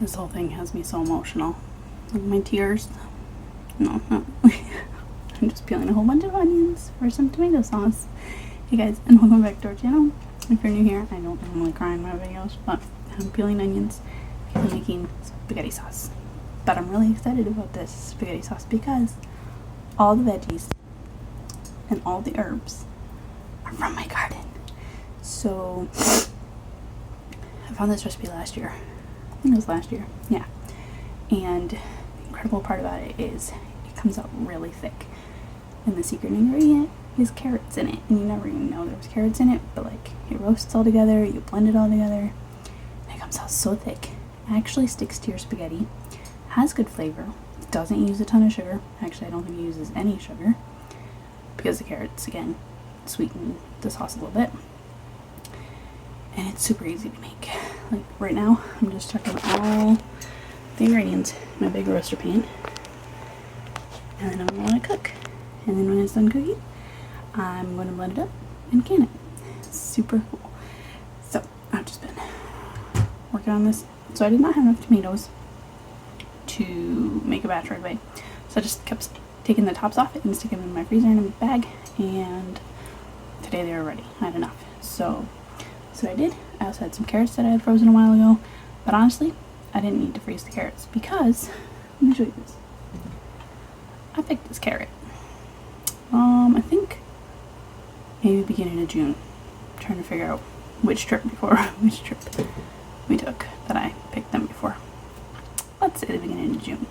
This whole thing has me so emotional. Like my tears. No. I'm just peeling a whole bunch of onions for some tomato sauce. Hey guys, and welcome back to our channel. If you're new here, I don't normally cry in my videos, but I'm peeling onions and making spaghetti sauce. But I'm really excited about this spaghetti sauce because all the veggies and all the herbs are from my garden. So I found this recipe last year. I think it was last year. Yeah. And the incredible part about it is it comes out really thick. And the secret ingredient is carrots in it. And you never even know there was carrots in it, but like it roasts all together, you blend it all together, and it comes out so thick. It actually sticks to your spaghetti, has good flavor, doesn't use a ton of sugar. Actually, I don't think it uses any sugar because the carrots, again, sweeten the sauce a little bit. And it's super easy to make. Like right now, I'm just chucking all the ingredients in my big roaster pan. And then I'm going to let it cook. And then when it's done cooking, I'm going to blend it up and can it. It's super cool. So I've just been working on this. So I did not have enough tomatoes to make a batch right away. So I just kept taking the tops off and sticking them in my freezer in a bag. And today they were ready. I had enough. So that's what I did. I also had some carrots that I had frozen a while ago. But honestly, I didn't need to freeze the carrots because, let me show you this. I picked this carrot. I think maybe beginning of June. I'm trying to figure out which trip we took that I picked them before. Let's say the beginning of June.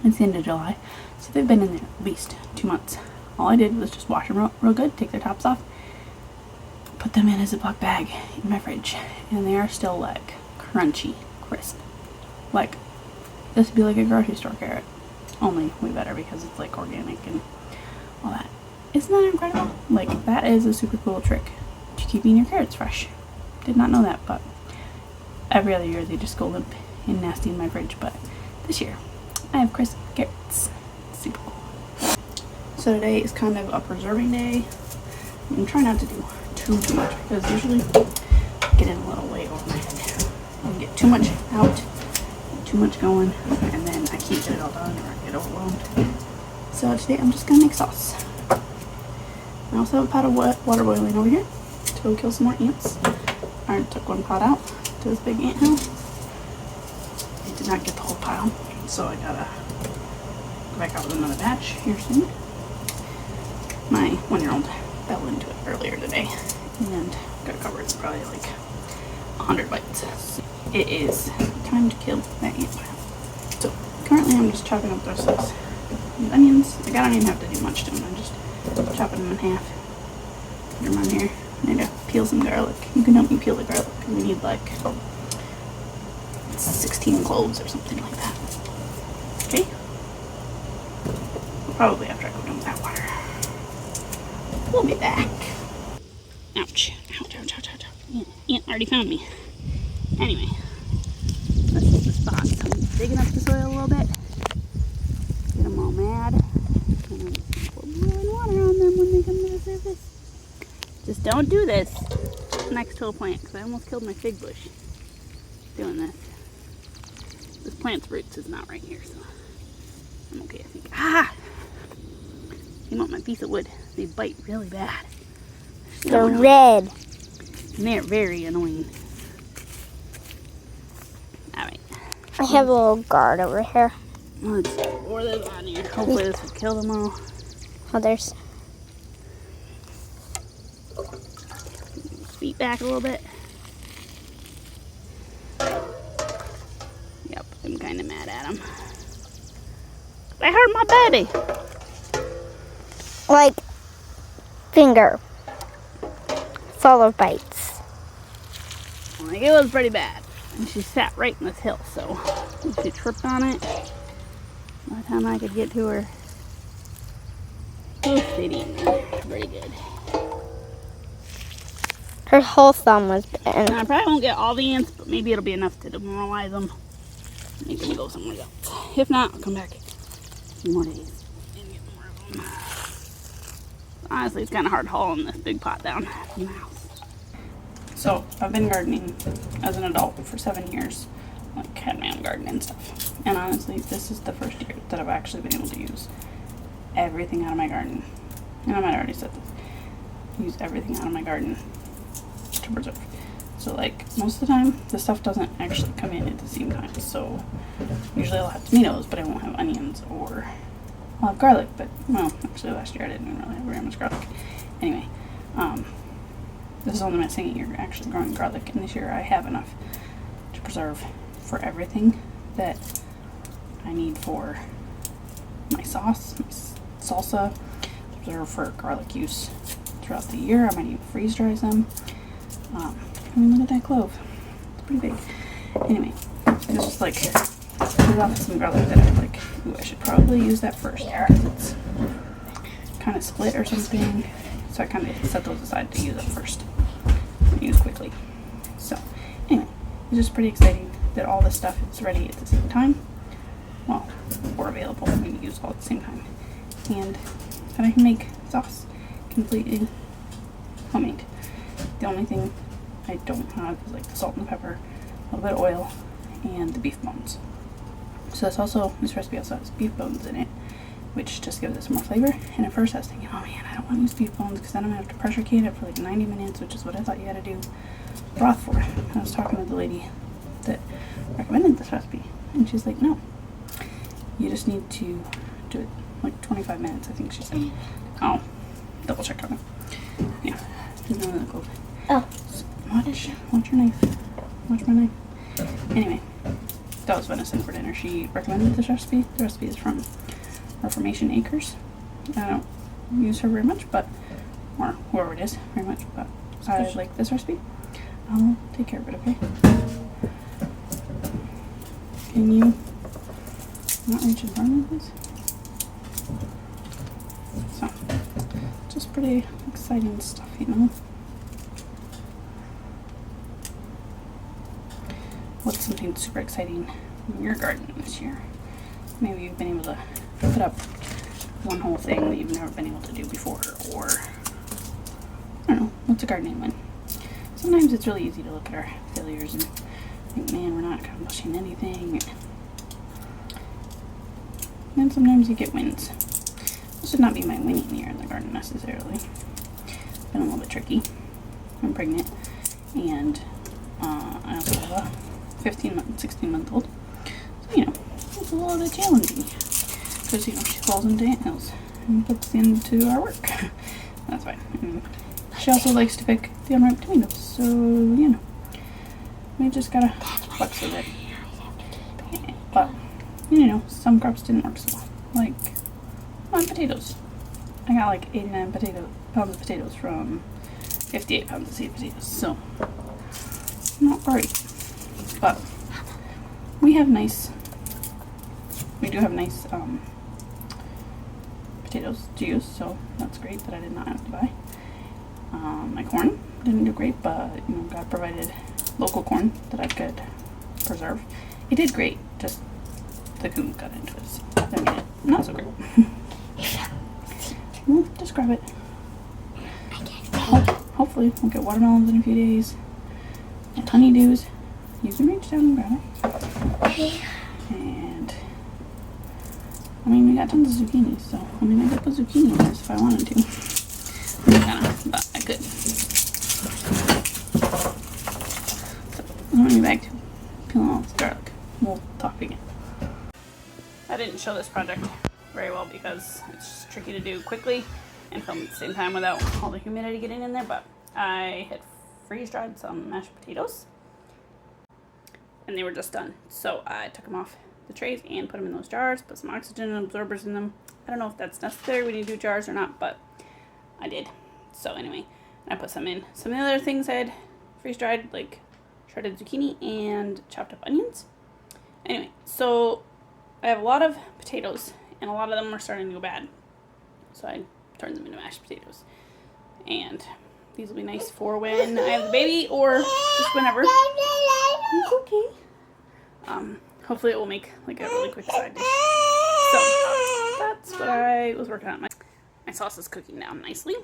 It's the end of July, so they've been in there at least 2 months. All I did was just wash them real good, take their tops off, put them in a Ziploc bag in my fridge, and they are still like crunchy, crisp. Like this would be like a grocery store carrot, only way better because it's like organic and all that. Isn't that incredible? Like that is a super cool trick to keeping your carrots fresh. Did not know that, but every other year they just go limp and nasty in my fridge. But this year I have crisp carrots. Super cool. So today is kind of a preserving day. I'm trying not to do too much because usually I get in a little way over my head. I get too much out, too much going, and then I can't get it all done or I get overwhelmed. So today I'm just gonna make sauce. I also have a pot of water boiling over here to go kill some more ants. I already took one pot out to this big ant hill. I did not get the whole pile, so I gotta go back out with another batch here soon. My 1-year-old fell into it earlier today and got covered in probably like 100 bites. It is time to kill that ant pile. So currently I'm just chopping up those onions. Like I don't even have to do much to them. I'm just chopping them in half. Put them on here. I need to peel some garlic. You can help me peel the garlic. We need like 16 cloves or something like that. Okay? Probably after I go down with that water. We'll be back. Ouch. Ouch, ouch, ouch, ouch. Ant already found me. Anyway, this is the spot. So I'm digging up the soil a little bit. Get them all mad. And pour boiling water on them when they come to the surface. Just don't do this next to a plant because I almost killed my fig bush doing this. This plant's roots is not right here, so I'm okay, I think. Ah! You want my piece of wood. They bite really bad. They're red. And they're very annoying. Alright. I have a little guard over here. Let's pour this on here. Hopefully this will kill them all. Oh, there's... Feet back a little bit. Yep, I'm kind of mad at them. They hurt my baby. like finger full of bites. Like it was pretty bad. And she sat right in this hill, so if she tripped on it, by the time I could get to her, both did eat pretty good. Her whole thumb was bitten. Now, I probably won't get all the ants, but maybe it'll be enough to demoralize them. Make them go somewhere else. If not, I'll come back a few more days and get more of them. Honestly, it's kind of hard hauling this big pot down from the house. So, I've been gardening as an adult for 7 years. like had my own garden and stuff. And honestly, this is the first year that I've actually been able to use everything out of my garden. And I might have already said this. Use everything out of my garden to preserve. So like most of the time, the stuff doesn't actually come in at the same time. So usually I'll have tomatoes, but I won't have onions, or I'll have garlic. But well, actually last year I didn't really have very much garlic. Anyway, this is only my second year actually growing garlic, and this year I have enough to preserve for everything that I need for my sauce, my salsa, preserve for garlic use throughout the year. I might even freeze dry some. I mean, look at that clove. It's pretty big. Anyway, I just like put off some garlic that I'm like, ooh, I should probably use that first because it's kind of split or something. So I kind of set those aside to use it first. Use quickly. So anyway, it's just pretty exciting that all this stuff is ready at the same time. Well, or available for me to use all at the same time. And that I can make sauce completely homemade. The only thing I don't have is like the salt and the pepper, a little bit of oil, and the beef bones. So this recipe also has beef bones in it, which just gives it some more flavor. And at first I was thinking, oh man, I don't want to use beef bones because then I'm going to have to pressure can it for like 90 minutes, which is what I thought you had to do broth for. And I was talking to the lady that recommended this recipe, and she's like, no, you just need to do it like 25 minutes, I think she said. I'll double check on it. Yeah, no, go. Oh. Watch your knife. Watch my knife. Anyway, that was venison for dinner. She recommended this recipe. The recipe is from Reformation Acres. I don't use her very much, but, or whoever it is, very much, but I like this recipe. I'll take care of it, okay? Can you not reach in front of me, please? So, just pretty exciting stuff, you know? What's something super exciting in your garden this year? Maybe you've been able to put up one whole thing that you've never been able to do before, or I don't know, what's a gardening win? Sometimes it's really easy to look at our failures and think, man, we're not accomplishing anything. And sometimes you get wins. This should not be my winning year in the garden necessarily. It's been a little bit tricky. I'm pregnant, and I also have a 16-month-old. So, you know, it's a little bit challenging. Because, you know, she falls into antnails and puts into our work. That's fine. I mean, she also likes to pick the unripe tomatoes, so, you know, we just gotta flex with it. But, you know, some crops didn't work so well. Like, potatoes. I got like 89 pounds of potatoes from 58 pounds of seed potatoes, so not great. But we do have nice potatoes to use, so that's great that I did not have to buy. My corn didn't do great, but you know, God provided local corn that I could preserve. It did great, just the coon got into it, so that made it not so great. Well, just grab it. Hopefully we'll get watermelons in a few days and honeydews. You can reach down and grab it. And I mean, we got tons of zucchini, so I mean, I could put zucchini in this if I wanted to. But I could. So I'm gonna be back to peeling all this garlic. We'll talk again. I didn't show this project very well because it's tricky to do quickly and film at the same time without all the humidity getting in there, but I had freeze dried some mashed potatoes and they were just done. So I took them off the trays and put them in those jars, put some oxygen absorbers in them. I don't know if that's necessary when you do jars or not, but I did. So anyway, I put some in. Some of the other things I had freeze dried, like shredded zucchini and chopped up onions. Anyway, so I have a lot of potatoes and a lot of them are starting to go bad. So I turned them into mashed potatoes. And these will be nice for when I have the baby or just whenever. It's okay. Hopefully it will make like a really quick side dish. So that's what I was working on. My sauce is cooking down nicely.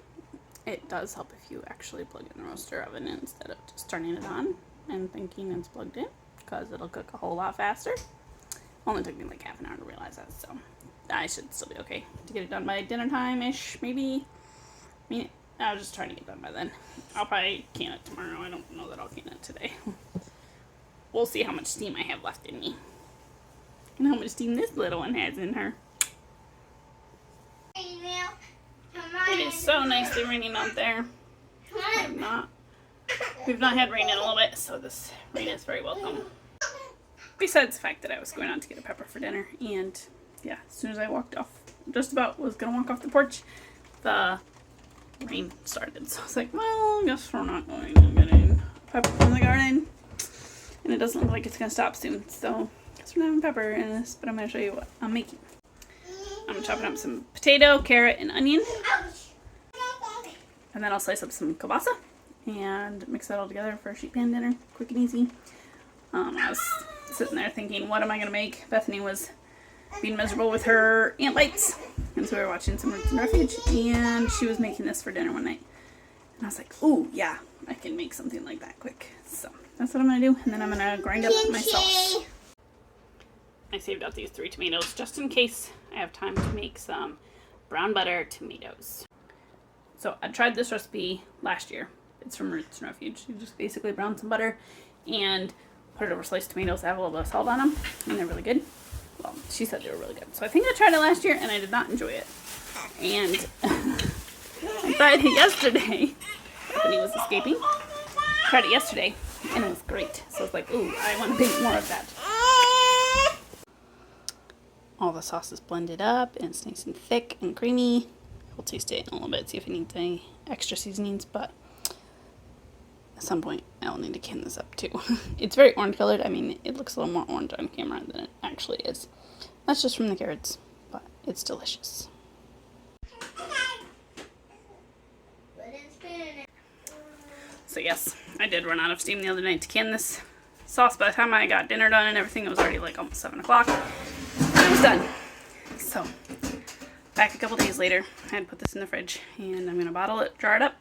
It does help if you actually plug in the roaster oven instead of just turning it on and thinking it's plugged in. because it'll cook a whole lot faster. Only took me like half an hour to realize that, so I should still be okay to get it done by dinner time-ish, maybe. I mean, I was just trying to get done by then. I'll probably can it tomorrow. I don't know that I'll can it today. We'll see how much steam I have left in me. And how much steam this little one has in her. It is so nicely raining out there. We've not had rain in a little bit, so this rain is very welcome. Besides the fact that I was going out to get a pepper for dinner, and yeah, as soon as I walked off, just about was gonna walk off the porch, the rain started. So I was like, well, I guess we're not going to get a pepper from the garden. And it doesn't look like it's gonna stop soon, so I guess we're not having pepper in this, but I'm gonna show you what I'm making. I'm chopping up some potato, carrot, and onion. And then I'll slice up some kielbasa and mix that all together for a sheet pan dinner, quick and easy. I was sitting there thinking, what am I going to make? Bethany was being miserable with her ant bites, and so we were watching some Roots and Refuge, and she was making this for dinner one night. And I was like, ooh, yeah, I can make something like that quick. So that's what I'm going to do, and then I'm going to grind up my sauce. I saved up these 3 tomatoes just in case I have time to make some brown butter tomatoes. So I tried this recipe last year. It's from Roots and Refuge. You just basically brown some butter and put it over sliced tomatoes that have a little bit of salt on them, and they're really good. Well, she said they were really good. So I think I tried it last year and I did not enjoy it. And I tried it yesterday. Bethany was escaping. I tried it yesterday and it was great. So I was like, ooh, I want to make more of that. All the sauce is blended up and it's nice and thick and creamy. We'll taste it in a little bit, see if it needs any extra seasonings, but at some point I'll need to can this up too. It's very orange colored. I mean, it looks a little more orange on camera than it actually is. That's just from the carrots, but it's delicious. So yes, I did run out of steam the other night to can this sauce. By the time I got dinner done and everything, it was already like almost 7 o'clock. And I was done. So back a couple days later, I had to put this in the fridge, and I'm going to bottle it, jar it up,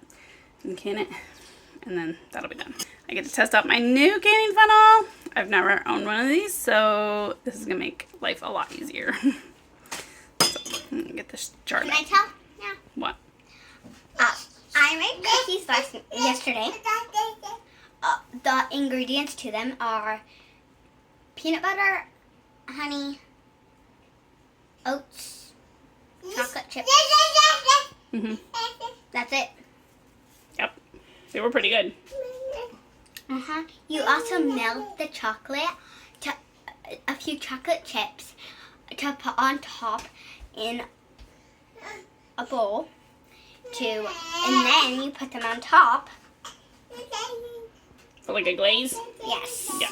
and can it, and then that'll be done. I get to test out my new canning funnel. I've never owned one of these, so this is going to make life a lot easier. So, I'm going to get this jarred up. Can I tell? Yeah. What? I made cookies yesterday. The ingredients to them are peanut butter, honey, oats, chocolate chips. That's it. Yep. They were pretty good. You also melt the chocolate to a few chocolate chips to put on top in a bowl and then you put them on top. For like a glaze? Yes. Yeah.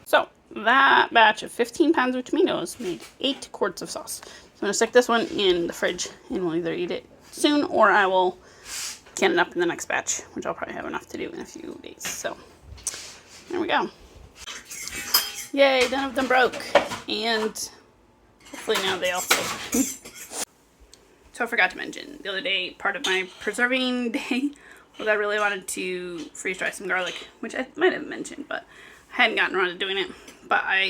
So that batch of 15 pounds of tomatoes made 8 quarts of sauce. So I'm going to stick this one in the fridge and we'll either eat it soon or I will can it up in the next batch, which I'll probably have enough to do in a few days. So there we go. Yay, none of them broke. And hopefully now they also... So I forgot to mention, the other day, part of my preserving day was I really wanted to freeze dry some garlic, which I might have mentioned, but I hadn't gotten around to doing it. But I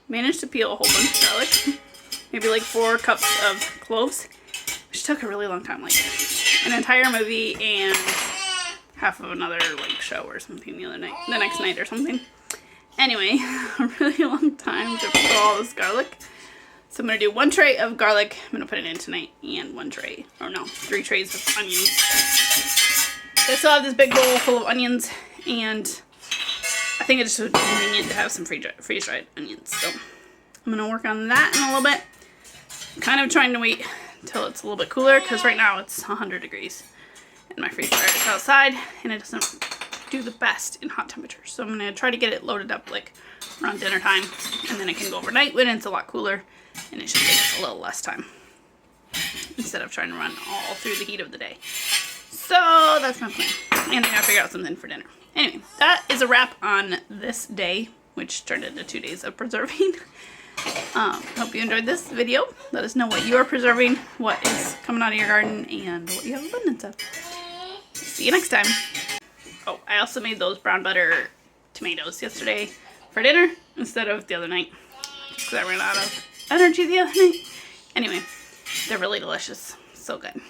managed to peel a whole bunch of garlic, maybe like 4 cups of cloves, which took a really long time, like an entire movie and half of another like show or something the next night or something. Anyway, a really long time to peel all this garlic. So I'm going to do 1 tray of garlic. I'm going to put it in tonight, and 3 trays of onions. I still have this big bowl full of onions, and I think it just would be convenient to have some freeze-dried onions. So I'm going to work on that in a little bit. I'm kind of trying to wait until it's a little bit cooler, because right now it's 100 degrees. And my freeze dryer is outside, and it doesn't do the best in hot temperatures. So I'm going to try to get it loaded up like around dinner time, and then it can go overnight when it's a lot cooler, and it should take us a little less time instead of trying to run all through the heat of the day. So that's my plan, and I gotta figure out something for dinner. Anyway, that is a wrap on this day, which turned into 2 days of preserving. Hope you enjoyed this video. Let us know what you are preserving, what is coming out of your garden, and what you have abundance of. See you next time. Oh, I also made those brown butter tomatoes yesterday for dinner instead of the other night. Just because I ran out of energy the other night. Anyway, they're really delicious. So good.